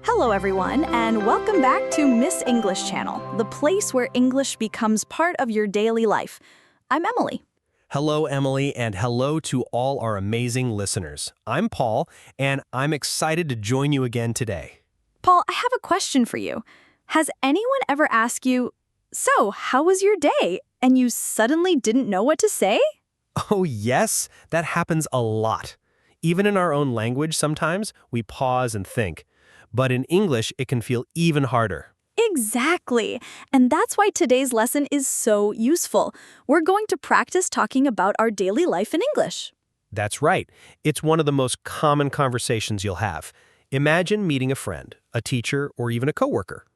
Hello, everyone, and welcome back to Miss English Channel, the place where English becomes part of your daily life. I'm Emily. Hello, Emily, and hello to all our amazing listeners. I'm Paul, and I'm excited to join you again today. Paul, I have a question for you. Has anyone ever asked you, "So, how was your day?" and you suddenly didn't know what to say? Oh, yes, that happens a lot. Even in our own language, sometimes we pause and think. But in English, it can feel even harder. Exactly. And that's why today's lesson is so useful. We're going to practice talking about our daily life in English. That's right. It's one of the most common conversations you'll have. Imagine meeting a friend, a teacher, or even a coworker.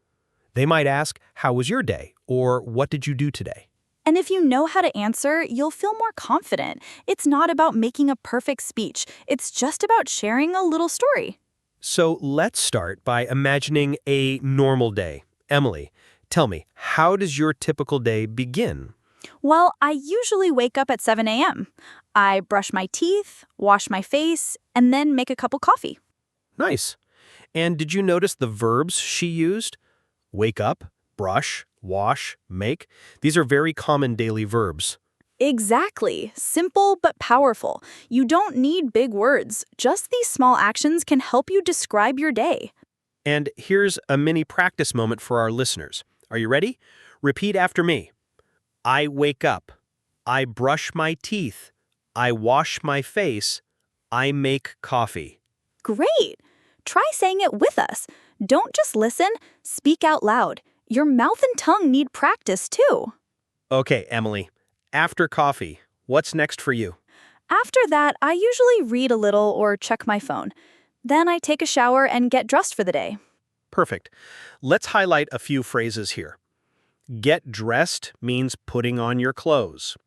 They might ask, "How was your day?" or "What did you do today?" And if you know how to answer, you'll feel more confident. It's not about making a perfect speech. It's just about sharing a little story. So let's start by imagining a normal day. Emily, tell me, how does your typical day begin? Well, I usually wake up at 7 a.m. I brush my teeth, wash my face, and then make a cup of coffee. Nice. And did you notice the verbs she used? Wake up, brush, wash, make. These are very common daily verbs. Exactly. Simple but powerful. You don't need big words. Just these small actions can help you describe your day. And here's a mini practice moment for our listeners. Are you ready? Repeat after me. I wake up. I brush my teeth. I wash my face. I make coffee. Great! Try saying it with us. Don't just listen, speak out loud. Your mouth and tongue need practice too. Okay, Emily. After coffee, what's next for you? After that, I usually read a little or check my phone. Then I take a shower and get dressed for the day. Perfect. Let's highlight a few phrases here. Get dressed means putting on your clothes.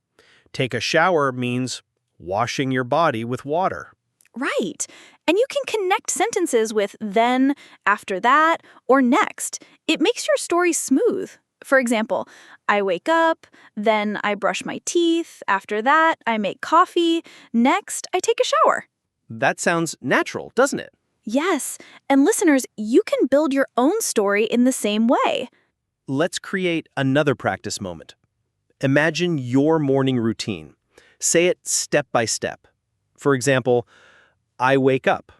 Take a shower means washing your body with water. Right. And you can connect sentences with then, after that, or next. It makes your story smooth. For example, I wake up, then I brush my teeth, after that, I make coffee, next, I take a shower. That sounds natural, doesn't it? Yes, and listeners, you can build your own story in the same way. Let's create another practice moment. Imagine your morning routine. Say it step by step. For example, I wake up.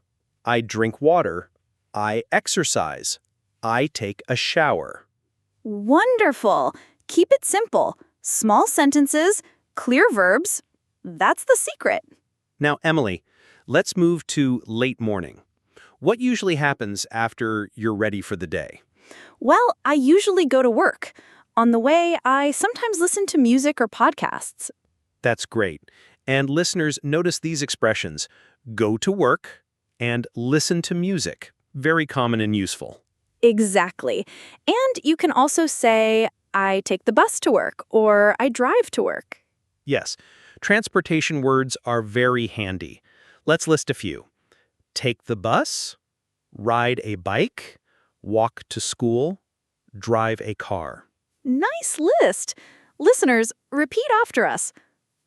I drink water. I exercise. I take a shower. Wonderful! Keep it simple. Small sentences, clear verbs. That's the secret. Now, Emily, let's move to late morning. What usually happens after you're ready for the day? Well, I usually go to work. On the way, I sometimes listen to music or podcasts. That's great. And listeners, notice these expressions, go to work and listen to music. Very common and useful. Exactly. And you can also say, I take the bus to work, or I drive to work. Yes, transportation words are very handy. Let's list a few. Take the bus, ride a bike, walk to school, drive a car. Nice list. Listeners, repeat after us.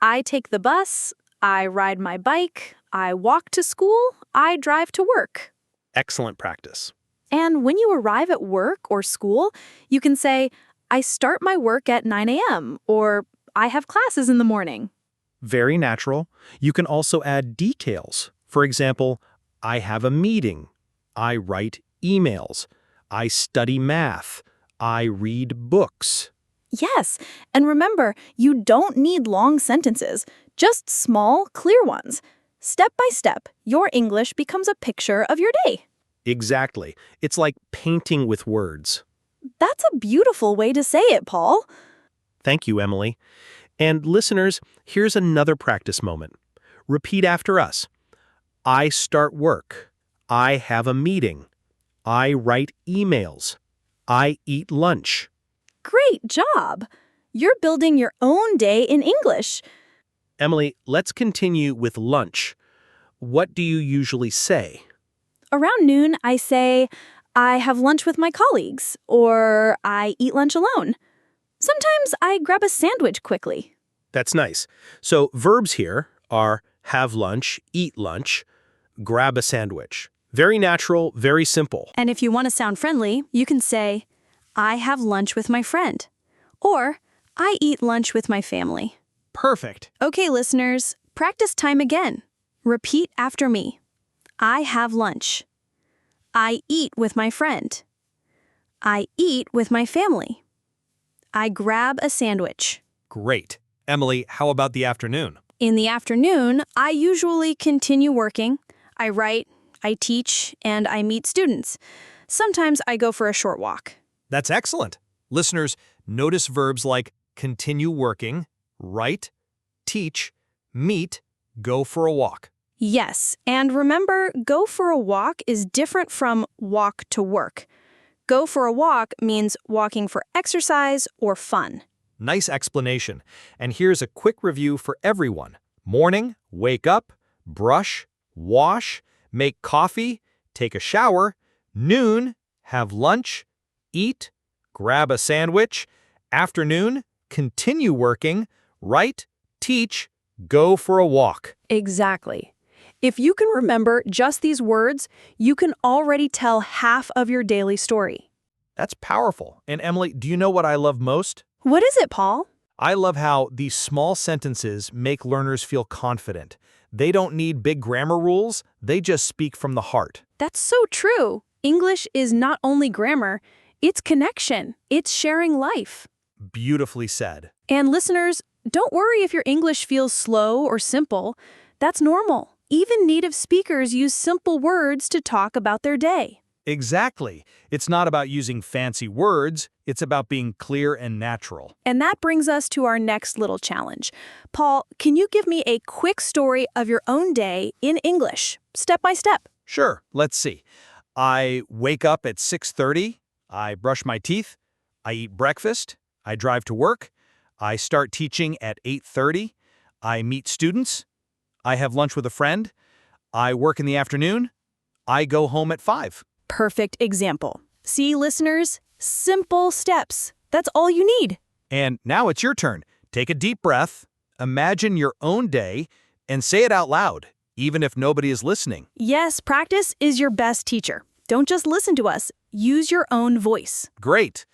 I take the bus, I ride my bike, I walk to school, I drive to work. Excellent practice. And when you arrive at work or school, you can say, I start my work at 9 a.m. or I have classes in the morning. Very natural. You can also add details. For example, I have a meeting. I write emails. I study math. I read books. Yes, and remember, you don't need long sentences, just small, clear ones. Step by step, your English becomes a picture of your day. Exactly. It's like painting with words. That's a beautiful way to say it, Paul. Thank you, Emily. And listeners, here's another practice moment. Repeat after us. I start work. I have a meeting. I write emails. I eat lunch. Great job! You're building your own day in English. Emily, let's continue with lunch. What do you usually say? Around noon, I say, I have lunch with my colleagues, or I eat lunch alone. Sometimes I grab a sandwich quickly. That's nice. So verbs here are have lunch, eat lunch, grab a sandwich. Very natural, very simple. And if you want to sound friendly, you can say, I have lunch with my friend. Or, I eat lunch with my family. Perfect. Okay, listeners, practice time again. Repeat after me. I have lunch. I eat with my friend. I eat with my family. I grab a sandwich. Great. Emily, how about the afternoon? In the afternoon, I usually continue working. I write, I teach, and I meet students. Sometimes I go for a short walk. That's excellent. Listeners, notice verbs like continue working, write, teach, meet, go for a walk. Yes, and remember, go for a walk is different from walk to work. Go for a walk means walking for exercise or fun. Nice explanation. And here's a quick review for everyone. Morning, wake up, brush, wash, make coffee, take a shower. Noon, have lunch, eat, grab a sandwich. Afternoon, continue working, write, teach, go for a walk. Exactly. If you can remember just these words, you can already tell half of your daily story. That's powerful. And Emily, do you know what I love most? What is it, Paul? I love how these small sentences make learners feel confident. They don't need big grammar rules, they just speak from the heart. That's so true. English is not only grammar, it's connection. It's sharing life. Beautifully said. And listeners, don't worry if your English feels slow or simple. That's normal. Even native speakers use simple words to talk about their day. Exactly. It's not about using fancy words, it's about being clear and natural. And that brings us to our next little challenge. Paul, can you give me a quick story of your own day in English, step by step? Sure, let's see. I wake up at 6:30, I brush my teeth, I eat breakfast, I drive to work, I start teaching at 8:30, I meet students, I have lunch with a friend, I work in the afternoon, I go home at 5. Perfect example. See, listeners? Simple steps. That's all you need. And now it's your turn. Take a deep breath, imagine your own day, and say it out loud, even if nobody is listening. Yes, practice is your best teacher. Don't just listen to us. Use your own voice. Great.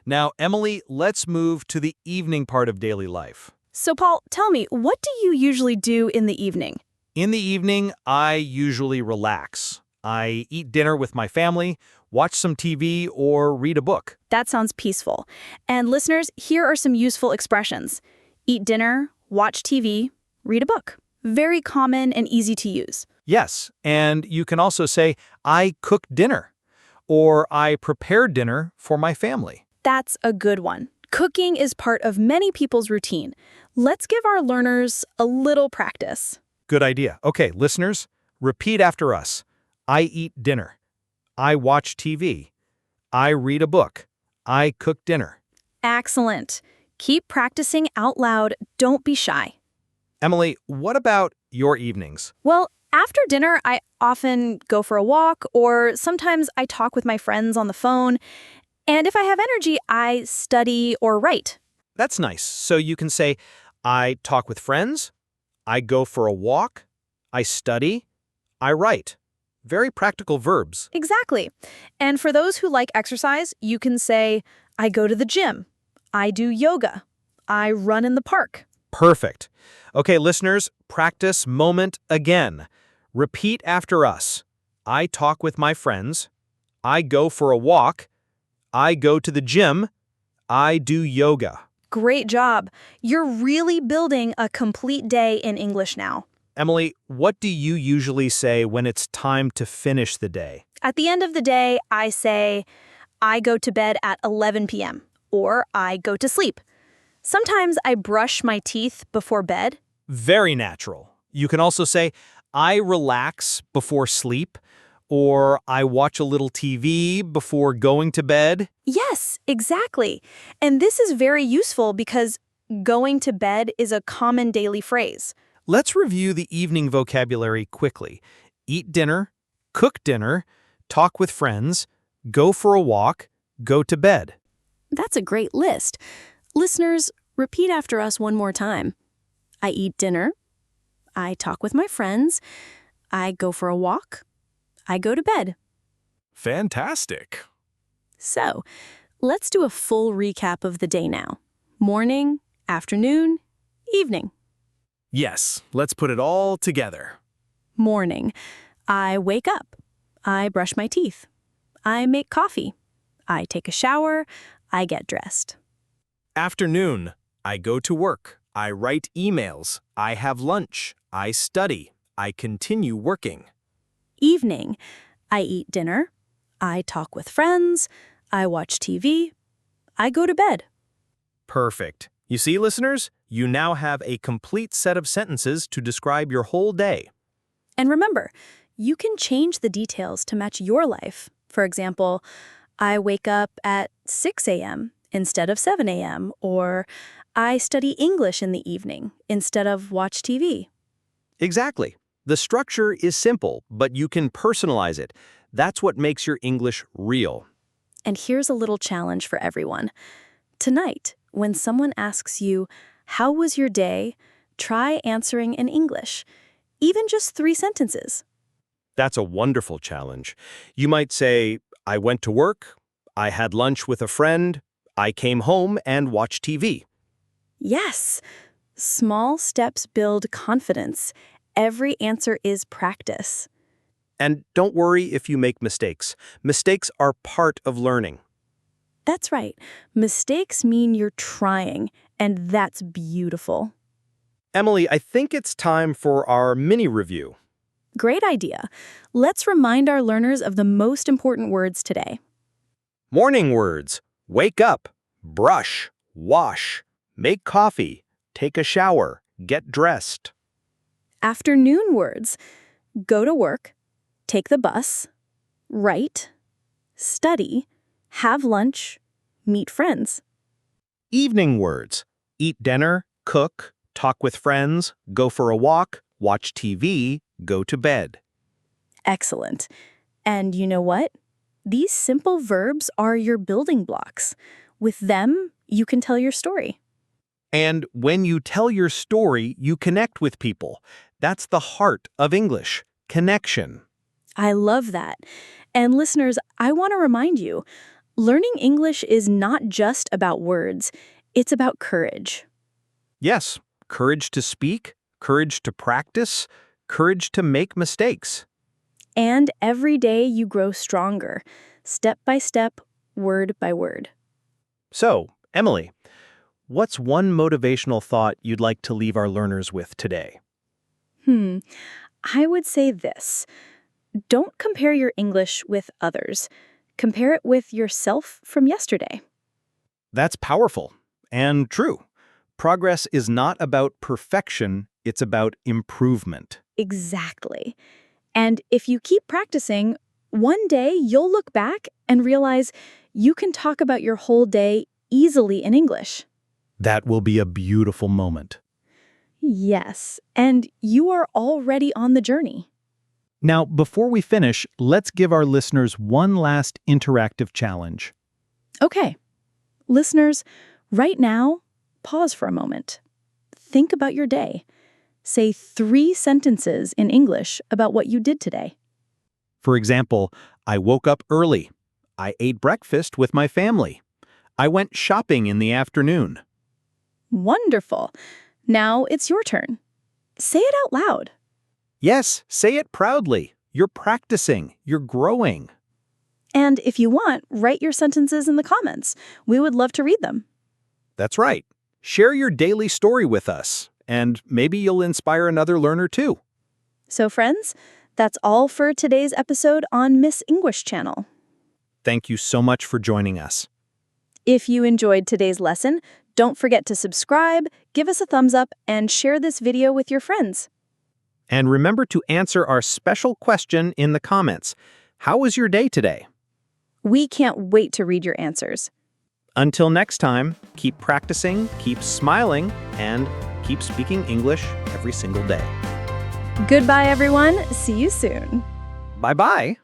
Now, Emily, let's move to the evening part of daily life. So, Paul, tell me, what do you usually do in the evening? In the evening, I usually relax. I eat dinner with my family, watch some TV, or read a book. That sounds peaceful. And listeners, here are some useful expressions. Eat dinner, watch TV, read a book. Very common and easy to use. Yes, and you can also say, I cook dinner, or I prepared dinner for my family. That's a good one. Cooking is part of many people's routine. Let's give our learners a little practice. Good idea. Okay, listeners, repeat after us. I eat dinner. I watch TV. I read a book. I cook dinner. Excellent. Keep practicing out loud. Don't be shy. Emily, what about your evenings? Well, after dinner, I often go for a walk, or sometimes I talk with my friends on the phone. And if I have energy, I study or write. That's nice. So you can say, I talk with friends, I go for a walk, I study, I write. Very practical verbs. Exactly. And for those who like exercise, you can say, I go to the gym, I do yoga, I run in the park. Perfect. Okay, listeners, practice moment again. Repeat after us. I talk with my friends, I go for a walk, I go to the gym, I do yoga. Great job. You're really building a complete day in English now. Emily, what do you usually say when it's time to finish the day? At the end of the day, I say, I go to bed at 11 p.m. or I go to sleep. Sometimes I brush my teeth before bed. Very natural. You can also say, I relax before sleep, or I watch a little TV before going to bed. Yes, exactly. And this is very useful because going to bed is a common daily phrase. Let's review the evening vocabulary quickly. Eat dinner, cook dinner, talk with friends, go for a walk, go to bed. That's a great list. Listeners, repeat after us one more time. I eat dinner. I talk with my friends. I go for a walk. I go to bed. Fantastic. So, let's do a full recap of the day now. Morning, afternoon, evening. Yes, let's put it all together. Morning. I wake up. I brush my teeth. I make coffee. I take a shower. I get dressed. Afternoon. I go to work. I write emails. I have lunch. I study. I continue working. Evening. I eat dinner. I talk with friends. I watch TV. I go to bed. Perfect. You see, listeners, you now have a complete set of sentences to describe your whole day. And remember, you can change the details to match your life. For example, I wake up at 6 a.m. instead of 7 a.m., or I study English in the evening instead of watch TV. Exactly. The structure is simple, but you can personalize it. That's what makes your English real. And here's a little challenge for everyone. Tonight, when someone asks you, "How was your day?" try answering in English, even just 3 sentences. That's a wonderful challenge. You might say, I went to work, I had lunch with a friend, I came home and watched TV. Yes, small steps build confidence. Every answer is practice. And don't worry if you make mistakes. Mistakes are part of learning. That's right. Mistakes mean you're trying, and that's beautiful. Emily, I think it's time for our mini review. Great idea. Let's remind our learners of the most important words today. Morning words: wake up, brush, wash, make coffee, take a shower, get dressed. Afternoon words: go to work, take the bus, write, study, have lunch, meet friends. Evening words: eat dinner, cook, talk with friends, go for a walk, watch TV, go to bed. Excellent. And you know what? These simple verbs are your building blocks. With them, you can tell your story. And when you tell your story, you connect with people. That's the heart of English: connection. I love that. And listeners, I want to remind you, learning English is not just about words. It's about courage. Yes, courage to speak, courage to practice, courage to make mistakes. And every day you grow stronger, step by step, word by word. So, Emily, what's one motivational thought you'd like to leave our learners with today? I would say this. Don't compare your English with others. Compare it with yourself from yesterday. That's powerful and true. Progress is not about perfection, it's about improvement. Exactly. And if you keep practicing, one day you'll look back and realize you can talk about your whole day easily in English. That will be a beautiful moment. Yes, and you are already on the journey. Now, before we finish, let's give our listeners one last interactive challenge. Okay. Listeners, right now, pause for a moment. Think about your day. Say 3 sentences in English about what you did today. For example, I woke up early. I ate breakfast with my family. I went shopping in the afternoon. Wonderful. Now it's your turn. Say it out loud. Yes, say it proudly. You're practicing. You're growing. And if you want, write your sentences in the comments. We would love to read them. That's right. Share your daily story with us, and maybe you'll inspire another learner too. So friends, that's all for today's episode on Miss English Channel. Thank you so much for joining us. If you enjoyed today's lesson, don't forget to subscribe, give us a thumbs up, and share this video with your friends. And remember to answer our special question in the comments. How was your day today? We can't wait to read your answers. Until next time, keep practicing, keep smiling, and keep speaking English every single day. Goodbye, everyone. See you soon. Bye-bye.